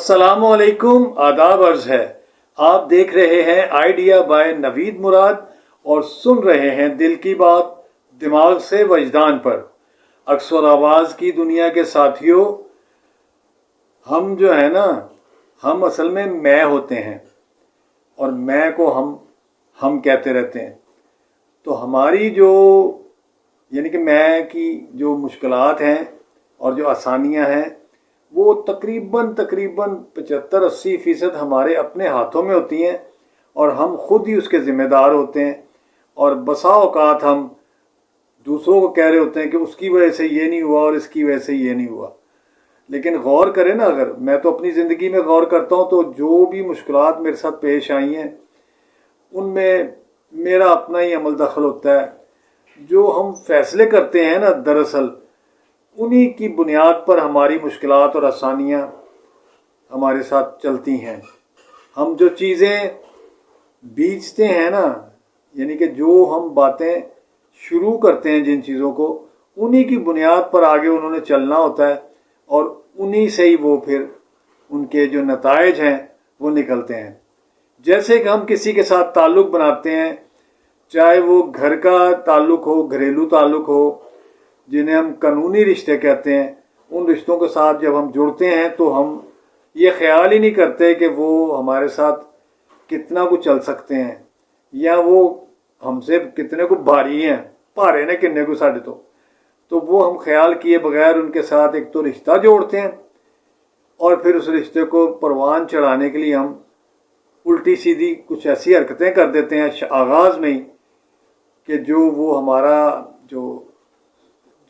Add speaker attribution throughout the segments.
Speaker 1: अस्सलाम वालेकुम, आदाब अर्ज है। आप देख रहे हैं आइडिया बाय नवीद मुराद और सुन रहे हैं दिल की बात दिमाग से वजदान पर। अक्सर आवाज़ की दुनिया के साथियों, हम जो है ना, हम असल में मैं होते हैं और मैं को हम कहते रहते हैं। तो हमारी जो यानी कि मैं की जो मुश्किलात हैं और जो आसानियां हैं वो तकरीबन 75-80% हमारे अपने हाथों में होती हैं और हम खुद ही उसके ज़िम्मेदार होते हैं। और बसा औकात हम दूसरों को कह रहे होते हैं कि उसकी वजह से ये नहीं हुआ और इसकी वजह से ये नहीं हुआ। लेकिन गौर करें ना, अगर मैं तो अपनी ज़िंदगी में गौर करता हूँ तो जो भी मुश्किलात मेरे साथ पेश आई हैं उनमें मेरा अपना ही अमल दखल होता है। जो हम फैसले करते हैं ना, दरअसल उन्हीं की बुनियाद पर हमारी मुश्किलात और आसानियाँ हमारे साथ चलती हैं। हम जो चीज़ें बीजते हैं ना, यानी कि जो हम बातें शुरू करते हैं जिन चीज़ों को, उन्हीं की बुनियाद पर आगे उन्होंने चलना होता है और उन्हीं से ही वो फिर उनके जो नताइज हैं वो निकलते हैं। जैसे कि हम किसी के साथ ताल्लुक़ बनाते हैं, चाहे वो घर का ताल्लुक़ हो, घरेलू ताल्लुक़ हो, जिन्हें हम कानूनी रिश्ते कहते हैं, उन रिश्तों के साथ जब हम जुड़ते हैं तो हम ये ख्याल ही नहीं करते कि वो हमारे साथ कितना कुछ चल सकते हैं या वो हमसे कितने को भारी हैं, भारे ने किन्ने को साढ़े। तो वो हम ख्याल किए बगैर उनके साथ एक तो रिश्ता जोड़ते हैं और फिर उस रिश्ते को परवान चढ़ाने के लिए हम उल्टी सीधी कुछ ऐसी हरकतें कर देते हैं आगाज़ में ही कि जो वो हमारा जो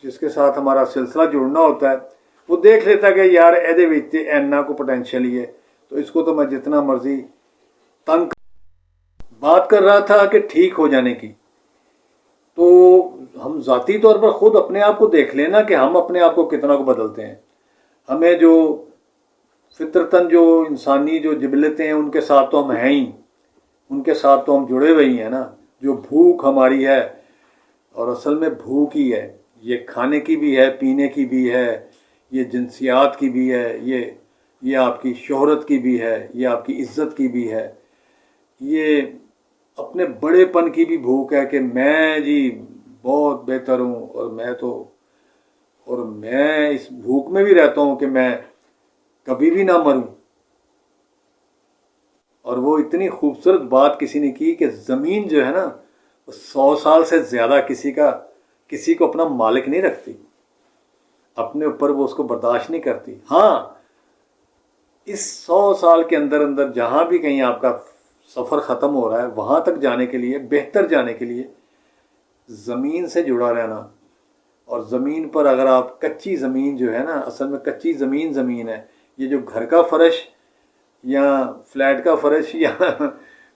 Speaker 1: जिसके साथ हमारा सिलसिला जुड़ना होता है वो देख लेता है कि यार एदे विच इन्ना को पोटेंशियल ही है, तो इसको तो मैं जितना मर्जी तंग। बात कर रहा था कि ठीक हो जाने की, तो हम ज़ाती तौर पर ख़ुद अपने आप को देख लेना कि हम अपने आप को कितना को बदलते हैं। हमें जो फितरतन जो इंसानी जो जिबलतें हैं उनके साथ तो हम हैं ही, उनके साथ तो हम जुड़े हुए ही हैं ना। जो भूख हमारी है, और असल में भूख ही है, ये खाने की भी है, पीने की भी है, ये जिनसियात की भी है, ये आपकी शोहरत की भी है, ये आपकी इज़्ज़त की भी है, ये अपने बड़ेपन की भी भूख है कि मैं जी बहुत बेहतर हूँ और मैं इस भूख में भी रहता हूँ कि मैं कभी भी ना मरूं। और वो इतनी खूबसूरत बात किसी ने की कि ज़मीन जो है ना 100 साल से ज़्यादा किसी को अपना मालिक नहीं रखती, अपने ऊपर वो उसको बर्दाश्त नहीं करती। हाँ, इस 100 साल के अंदर अंदर जहाँ भी कहीं आपका सफ़र ख़त्म हो रहा है वहाँ तक जाने के लिए, बेहतर जाने के लिए ज़मीन से जुड़ा रहना। और ज़मीन पर अगर आप कच्ची ज़मीन जो है ना, असल में कच्ची ज़मीन है, ये जो घर का फर्श या फ्लैट का फर्श या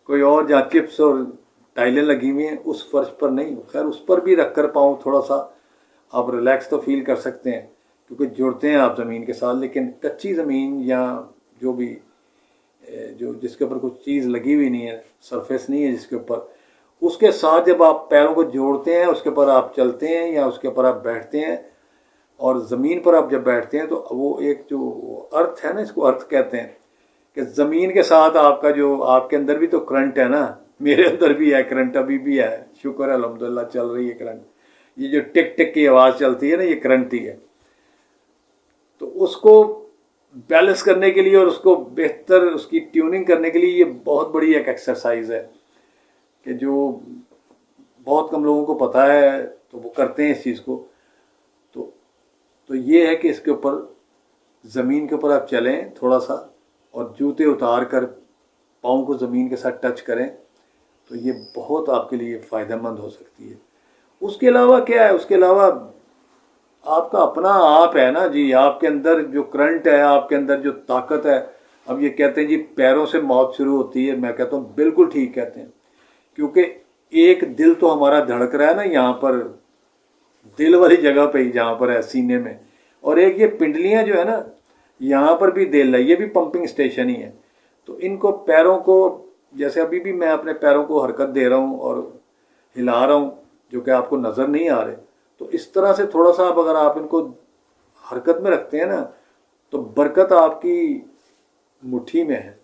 Speaker 1: कोई और जहाँ चिप्स और टाइलें लगी हुई हैं उस फर्श पर नहीं। खैर उस पर भी रख कर पाँव थोड़ा सा आप रिलैक्स तो फील कर सकते हैं क्योंकि जुड़ते हैं आप ज़मीन के साथ। लेकिन कच्ची ज़मीन या जो भी जो जिसके ऊपर कुछ चीज़ लगी हुई नहीं है, सरफेस नहीं है जिसके ऊपर, उसके साथ जब आप पैरों को जोड़ते हैं, उसके ऊपर आप चलते हैं या उसके ऊपर आप बैठते हैं, और ज़मीन पर आप जब बैठते हैं तो वो एक जो अर्थ है ना, इसको अर्थ कहते हैं कि ज़मीन के साथ आपका जो आपके अंदर भी तो करंट है ना, मेरे अंदर भी है करंट, अभी भी है, शुक्र है अल्हम्दुलिल्लाह चल रही है करंट। ये जो टिक टिक की आवाज़ चलती है ना, ये करंट ही है। तो उसको बैलेंस करने के लिए और उसको बेहतर उसकी ट्यूनिंग करने के लिए ये बहुत बड़ी एक एक्सरसाइज है कि जो बहुत कम लोगों को पता है, तो वो करते हैं इस चीज़ को। तो ये है कि इसके ऊपर ज़मीन के ऊपर आप चलें थोड़ा सा और जूते उतार कर पाँव को ज़मीन के साथ टच करें, तो ये बहुत आपके लिए फ़ायदेमंद हो सकती है। उसके अलावा क्या है, उसके अलावा आपका अपना आप है ना जी, आपके अंदर जो करंट है, आपके अंदर जो ताकत है। अब ये कहते हैं जी पैरों से मौत शुरू होती है, मैं कहता हूँ बिल्कुल ठीक कहते हैं, क्योंकि एक दिल तो हमारा धड़क रहा है ना यहाँ पर, दिल वाली जगह पे ही जहाँ पर है सीने में, और एक ये पिंडलियाँ जो है ना यहाँ पर भी दिल है, ये भी पंपिंग स्टेशन ही है। तो इनको पैरों को, जैसे अभी भी मैं अपने पैरों को हरकत दे रहा हूँ और हिला रहा हूँ जो कि आपको नज़र नहीं आ रहे, तो इस तरह से थोड़ा सा अगर आप इनको हरकत में रखते हैं ना तो बरकत आपकी मुट्ठी में है,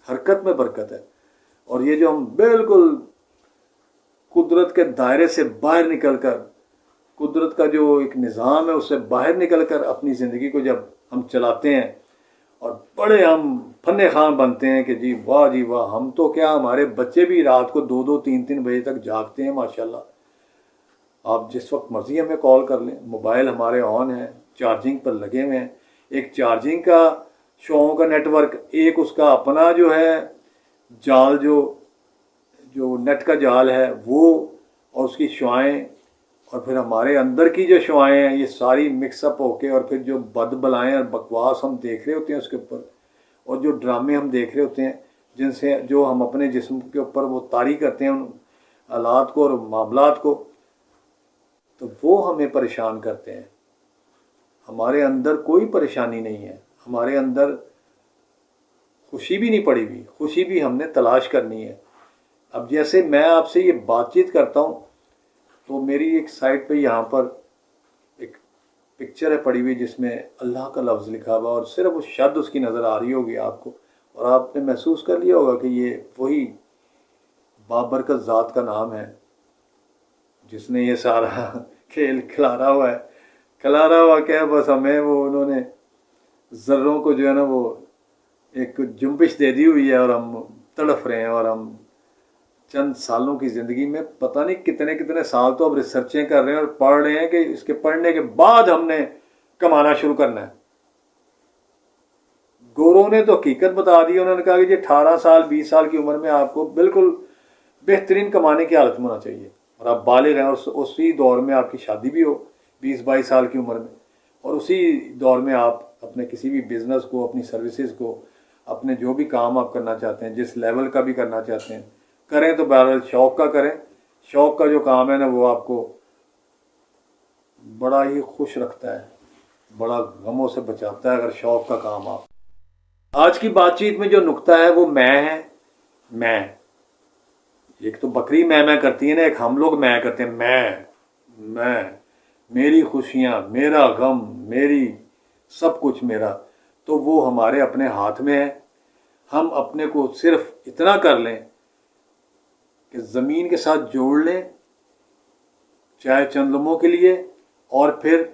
Speaker 1: हरकत में बरकत है। और ये जो हम बिल्कुल कुदरत के दायरे से बाहर निकलकर, कुदरत का जो एक निज़ाम है उससे बाहर निकलकर अपनी ज़िंदगी को जब हम चलाते हैं और बड़े हम फन्ने खां बनते हैं कि जी वाह, हम तो क्या, हमारे बच्चे भी रात को 2-2 3-3 बजे तक जागते हैं माशाल्लाह। आप जिस वक्त मर्ज़ी हमें कॉल कर लें, मोबाइल हमारे ऑन है, चार्जिंग पर लगे हुए हैं। एक चार्जिंग का शों का नेटवर्क, एक उसका अपना जो है जाल, जो नेट का जाल है वो, और उसकी शुआएँ, और फिर हमारे अंदर की जो शुआएँ हैं ये सारी मिक्सअप होके, और फिर जो बदबलाएँ और बकवास हम देख रहे होते हैं उसके ऊपर, और जो ड्रामे हम देख रहे होते हैं जिनसे जो हम अपने जिस्म के ऊपर वो तारी करते हैं उन हालात को और मामलात को, तो वो हमें परेशान करते हैं। हमारे अंदर कोई परेशानी नहीं है, हमारे अंदर खुशी भी नहीं पड़ी हुई, खुशी भी हमने तलाश करनी है। अब जैसे मैं आपसे ये बातचीत करता हूँ तो मेरी एक साइड पे यहाँ पर एक पिक्चर है पड़ी हुई जिसमें अल्लाह का लफ्ज़ लिखा हुआ, और सिर्फ उस शब्द उसकी नज़र आ रही होगी आपको, और आपने महसूस कर लिया होगा कि ये वही बाबरकत ज़ात का नाम है जिसने ये सारा खेल खिलारा हुआ है। खिलारा हुआ क्या, बस हमें वो उन्होंने ज़र्रों को जो है ना वो एक जुम्बिश दे दी हुई है और हम तड़फ रहे हैं, और हम चंद सालों की ज़िंदगी में पता नहीं कितने कितने साल तो अब रिसर्चें कर रहे हैं और पढ़ रहे हैं कि इसके पढ़ने के बाद हमने कमाना शुरू करना है। गोरों ने तो हकीकत बता दी, उन्होंने कहा कि जी 18 साल 20 साल की उम्र में आपको बिल्कुल बेहतरीन कमाने की हालत में होना चाहिए, और आप बालिग हैं, और उसी दौर में आपकी शादी भी हो 20-22 साल की उम्र में, और उसी दौर में आप अपने किसी भी बिज़नेस को, अपनी सर्विसेज को, अपने जो भी काम आप करना चाहते हैं, जिस लेवल का भी करना चाहते हैं करें, तो बहरहाल शौक़ का करें। शौक़ का जो काम है ना वो आपको बड़ा ही खुश रखता है, बड़ा गमों से बचाता है अगर शौक़ का काम आप। आज की बातचीत में जो नुक्ता है वो मैं है। मैं, एक तो बकरी मैं करती है ना, एक हम लोग मैं करते हैं। मैं, मेरी खुशियाँ, मेरा गम, मेरी सब कुछ मेरा, तो वो हमारे अपने हाथ में है। हम अपने को सिर्फ इतना कर लें कि ज़मीन के साथ जोड़ लें, चाहे चंद लम्हों के लिए, और फिर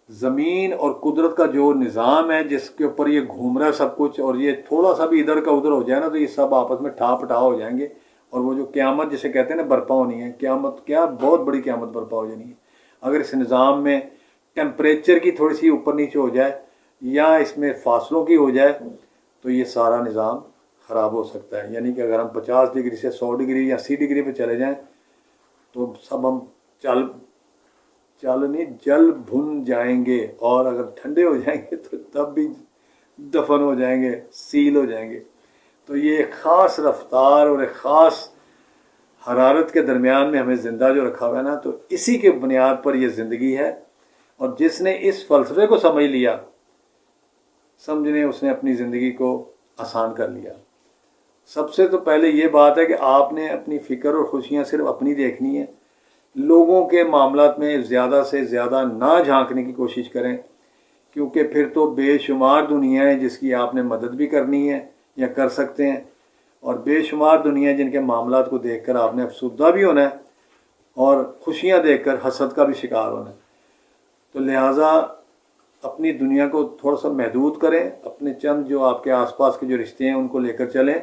Speaker 1: ज़मीन और कुदरत का जो निज़ाम है जिसके ऊपर ये घूम रहा है सब कुछ, और ये थोड़ा सा भी इधर का उधर हो जाए ना तो ये सब आपस में ठा पटा हो जाएंगे, और वो जो क़यामत जिसे कहते हैं ना बर्पा होनी है, क़यामत क्या, बहुत बड़ी क़यामत बर्पा हो जानी है। अगर इस निज़ाम में टेम्परेचर की थोड़ी सी ऊपर नीचे हो जाए या इसमें फासलों की हो जाए तो ये सारा निज़ाम ख़राब हो सकता है। यानी कि अगर हम 50 डिग्री से 100 डिग्री या 80 डिग्री पे चले जाएं तो सब हम जल भुन जाएंगे, और अगर ठंडे हो जाएंगे तो तब भी दफन हो जाएंगे, सील हो जाएंगे। तो ये ख़ास रफ्तार और एक ख़ास हरारत के दरमियान में हमें ज़िंदा जो रखा हुआ है ना, तो इसी के बुनियाद पर यह ज़िंदगी है। और जिसने इस फ़लसफ़े को समझ लिया, समझने उसने अपनी ज़िंदगी को आसान कर लिया। सबसे तो पहले ये बात है कि आपने अपनी फ़िक्र और खुशियाँ सिर्फ अपनी देखनी है, लोगों के मामलात में ज़्यादा से ज़्यादा ना झांकने की कोशिश करें, क्योंकि फिर तो बेशुमार दुनिया है जिसकी आपने मदद भी करनी है या कर सकते हैं, और बेशुमार दुनिया है जिनके मामलात को देखकर आपने अफसुर्दा भी होना है और खुशियाँ देखकर हसद का भी शिकार होना है। तो लिहाजा अपनी दुनिया को थोड़ा सा महदूद करें, अपने चंद जो आपके आसपास के जो रिश्ते हैं उनको लेकर चलें,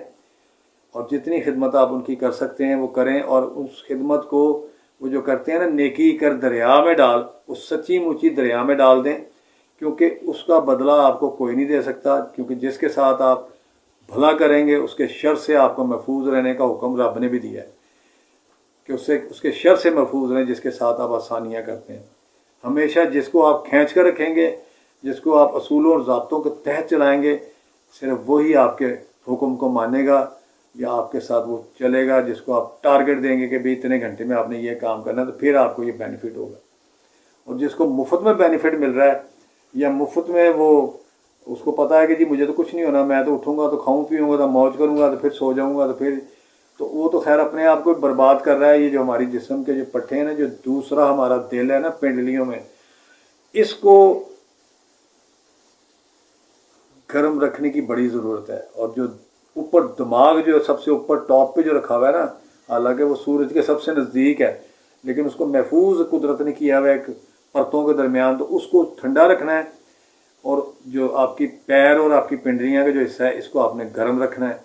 Speaker 1: और जितनी खिदमत आप उनकी कर सकते हैं वो करें। और उस खिदमत को वो जो करते हैं ना, नेकी कर दरिया में डाल, उस सच्ची मुच्ची दरिया में डाल दें, क्योंकि उसका बदला आपको कोई नहीं दे सकता। क्योंकि जिसके साथ आप भला करेंगे उसके शर से आपको महफूज रहने का हुक्म रब ने भी दिया है कि उसके शर से महफूज रहें जिसके साथ आप आसानियाँ करते हैं। हमेशा जिसको आप खींच कर रखेंगे, जिसको आप असूलों और ज़ाब्तों के तहत चलाएंगे, सिर्फ वही आपके हुक्म को मानेगा या आपके साथ वो चलेगा। जिसको आप टारगेट देंगे कि भाई इतने घंटे में आपने ये काम करना है, तो फिर आपको ये बेनिफिट होगा। और जिसको मुफ्त में बेनिफिट मिल रहा है या मुफ्त में वो उसको पता है कि जी मुझे तो कुछ नहीं होना, मैं तो उठूँगा तो खाऊँ पीऊँगा तो मौज करूँगा तो फिर सो जाऊँगा, तो वो तो खैर अपने आप को बर्बाद कर रहा है। ये जो हमारी जिस्म के जो पट्टे हैं ना, जो दूसरा हमारा दिल है ना पिंडलियों में, इसको गर्म रखने की बड़ी ज़रूरत है। और जो ऊपर दिमाग जो सबसे ऊपर टॉप पे जो रखा हुआ है ना, हालांकि वो सूरज के सबसे नज़दीक है, लेकिन उसको महफूज कुदरत ने किया हुआ है एक परतों के दरमियान, तो उसको ठंडा रखना है। और जो आपकी पैर और आपकी पिंडलियाँ का जो हिस्सा है, इसको आपने गर्म रखना है,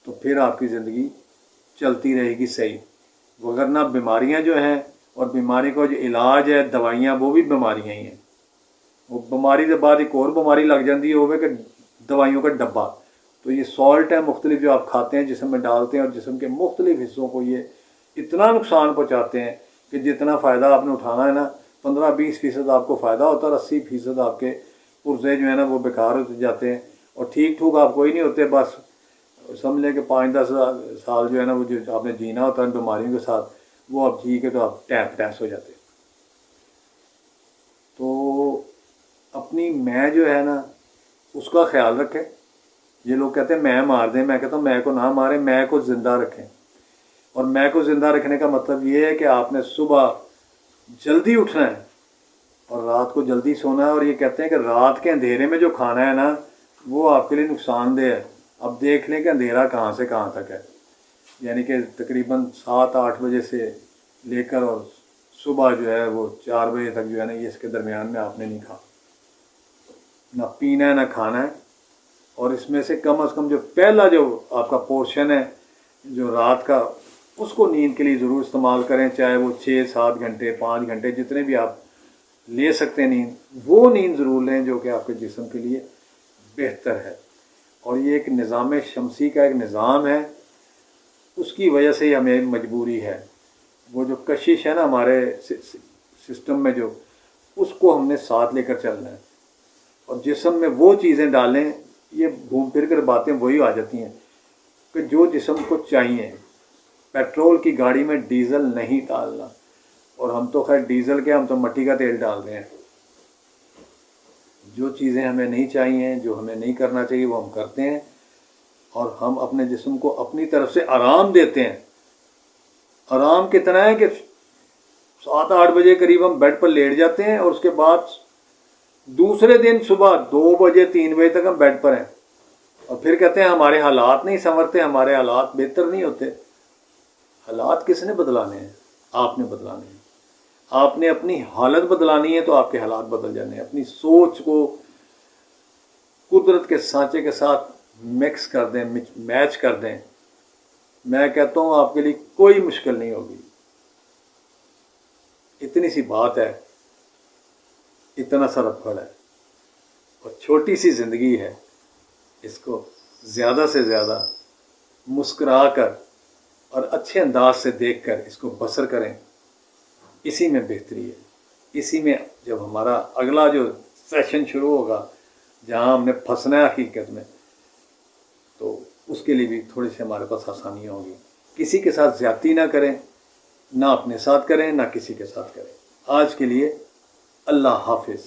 Speaker 1: तो फिर आपकी ज़िंदगी चलती रहेगी सही। वगरना बीमारियाँ जो हैं, और बीमारी का जो इलाज है, दवाइयाँ, वो भी बीमारियाँ ही हैं। वो बीमारी के बाद एक और बीमारी लग जाती है, वो है कि दवाइयों का डब्बा। तो ये सॉल्ट है मुख्तलिफ जो आप खाते हैं, जिसम में डालते हैं, और जिसम के मुख्तलिफ हिस्सों को ये इतना नुकसान पहुँचाते हैं कि जितना फ़ायदा आपने उठाना है ना, 15-20% आपको फ़ायदा होता है, और 80% आपके पुर्जे जो है ना वो बेकार होते जाते हैं, और ठीक ठूक आप कोई नहीं होते। बस समझ लें कि 5-10 साल जो है ना वो जो आपने जीना होता है बीमारियों के साथ, वो आप जी के तो आप टैस हो जाते। तो अपनी मैं जो है ना उसका ख्याल रखें। ये लोग कहते हैं मैं मार दें, मैं कहता हूँ मैं को ना मारें, मैं को ज़िंदा रखें। और मैं को ज़िंदा रखने का मतलब ये है कि आपने सुबह जल्दी उठना है और रात को जल्दी सोना है। और ये कहते हैं कि रात के अंधेरे में जो खाना है ना वो आपके लिए नुकसानदेह है। अब देख लें कि अंधेरा कहाँ से कहाँ तक है, यानी कि तकरीबन 7-8 बजे से लेकर और सुबह जो है वो 4 बजे तक जो है ना, ये इसके दरमियान में आपने नहीं खाना, ना पीना है, ना खाना है। और इसमें से कम जो पहला जो आपका पोर्शन है जो रात का, उसको नींद के लिए ज़रूर इस्तेमाल करें, चाहे वो 6-7 घंटे, 5 घंटे, जितने भी आप ले सकते हैं नींद, वो नींद ज़रूर लें जो कि आपके जिस्म के लिए बेहतर है। और ये एक निज़ाम शमसी का एक निज़ाम है, उसकी वजह से ही हमें मजबूरी है। वो जो कशिश है ना हमारे सिस्टम में, जो उसको हमने साथ लेकर चलना है। और जिस्म में वो चीज़ें डालें, ये घूम फिर कर बातें वही आ जाती हैं कि जो जिस्म को चाहिए। पेट्रोल की गाड़ी में डीज़ल नहीं डालना, और हम तो खैर डीज़ल के, हम तो मिट्टी का तेल डाल रहे हैं। जो चीज़ें हमें नहीं चाहिए, जो हमें नहीं करना चाहिए, वो हम करते हैं, और हम अपने जिस्म को अपनी तरफ से आराम देते हैं। आराम कितना है कि 7-8 बजे करीब हम बेड पर लेट जाते हैं, और उसके बाद दूसरे दिन सुबह 2 बजे 3 बजे तक हम बेड पर हैं, और फिर कहते हैं हमारे हालात नहीं संवरते, हमारे हालात बेहतर नहीं होते। हालात किसने बदलाने हैं? आपने बदलाने हैं। आपने अपनी हालत बदलानी है तो आपके हालात बदल जाने हैं। अपनी सोच को कुदरत के सांचे के साथ मिक्स कर दें, मैच कर दें। मैं कहता हूँ आपके लिए कोई मुश्किल नहीं होगी। इतनी सी बात है, इतना सारा फल है, और छोटी सी ज़िंदगी है। इसको ज़्यादा से ज़्यादा मुस्कुरा कर और अच्छे अंदाज से देखकर इसको बसर करें। इसी में बेहतरी है। इसी में जब हमारा अगला जो सेशन शुरू होगा, जहाँ हमने फंसना है हकीकत में, तो उसके लिए भी थोड़ी सी हमारे पास आसानियाँ होंगी। किसी के साथ ज़्यादती ना करें, ना अपने साथ करें, ना किसी के साथ करें। आज के लिए अल्लाह हाफिज़।